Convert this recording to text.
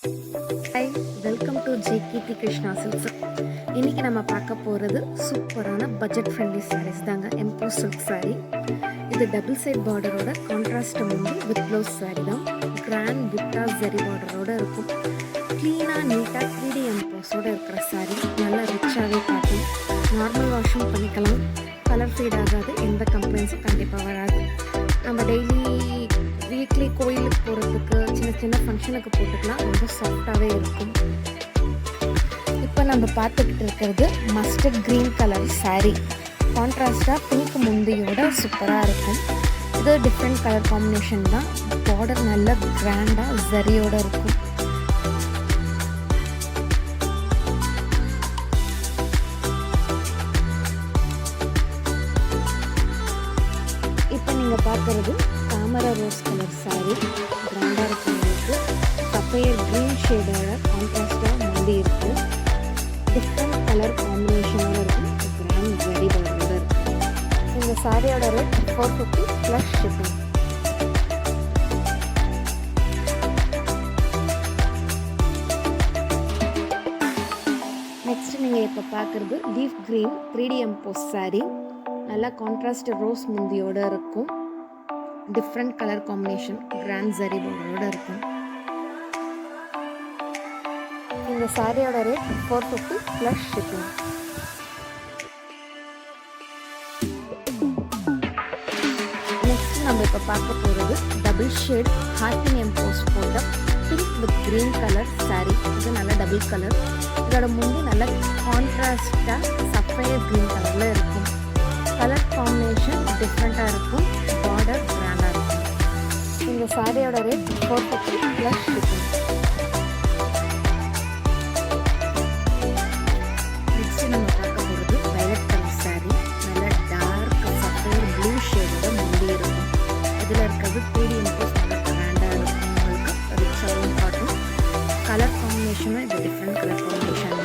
Hi, welcome to JKD Krishna silks. இன்றைக்கி நம்ம பார்க்க போகிறது சூப்பரான பட்ஜெட் ஃப்ரெண்ட்லி சாரீஸ் தாங்க. எம்போ சில்க் சாரீ. இது டபுள் சைட் பார்டரோட கான்ட்ராஸ்ட் வந்து வித் ப்ளவுஸ் சாரீ தான். கிராண்ட் புட்டா ஜரி பார்டரோடு இருக்கும். க்ளீனாக நீட்டாக 3D எம்போஸோடு இருக்கிற சாரீ. நல்லா ரிச்சாகவே காட்டும். நார்மல் வாஷும் பண்ணிக்கலாம். கலர் ஃபீட் ஆகாது. எந்த கம்ப்ளைண்ட்ஸும் கண்டிப்பாக வராது. நம்ம டெய்லி வீக்லி கோயிலுக்கு போகிறதுக்கு சின்ன சின்ன ஃபங்க்ஷனுக்கு போட்டுக்கலாம். ரொம்ப சாஃப்டாகவே இருக்கும். இப்போ நம்ம பார்த்துக்கிட்டு இருக்கிறது மஸ்டர்ட் க்ரீன் கலர் சாரீ. கான்ட்ராஸ்டாக பிங்க் முந்தியோட சூப்பராக இருக்கும். இது டிஃப்ரெண்ட் கலர் காம்பினேஷன் தான். பார்டர் நல்ல கிராண்டாக ஜரியோடு இருக்கும். இப்போ நீங்கள் பார்க்குறது தாமரை ரோஸ் கலர் சாரீ. கிராண்டாக இருக்கிறவங்களுக்கு சஃபயர் க்ரீன் ஷேடோட கான்ட்ராஸ்டாக முந்தி இருக்குது. டிஃப்ரெண்ட் கலர் காம்பினேஷனோட இருக்கும். கிராண்ட் ஜரி பார்டரோட இருக்குது. இந்த சாரியோட ரேட் 450 ப்ளஸ் ஷிப்பிங். நெக்ஸ்ட் நீங்கள் இப்போ பார்க்குறது leaf green 3D EMBOSS sari. நல்லா கான்ட்ராஸ்ட் ரோஸ் முந்தியோடு இருக்கும். Different colour combination grand zari பார்டரோட இருக்கும். இந்த சாரியோட ரேட் 450 ப்ளஸ் ஷிப்பிங். நெக்ஸ்ட் நம்ம இப்போ பார்க்க போகிறது டபுள் ஷேட் ஹார்டின் எம்போஸ் போட்ட pink with green colour sari. இது நல்லா டபுள் கலர். இதோட முந்தி நல்லா கான்ட்ராஸ்டாக சஃபயர் க்ரீன் கலரில் இருக்கும். கலர் காம்பினேஷன் டிஃப்ரெண்ட்டாக இருக்கும். பார்டர் கிராண்டாக இருக்கும். இந்த சாரியோட ரேட் 450 ப்ளஸ் ஷிப்பிங். நெக்ஸ்ட் நம்ம பார்க்க போகிறது வயலட் கலர் சாரீ. நல்ல டார்க் சஃபயர் ப்ளூ ஷேடோட முந்தி இருக்கும். இதில் இருக்கிறது 3D எம்போஸ் நல்லா கிராண்டாக இருக்கும். உங்களுக்கு ரிச்சாகவும் காட்டும். கலர் காம்பினேஷனும் இது டிஃப்ரெண்ட் கலர் காம்பினேஷன்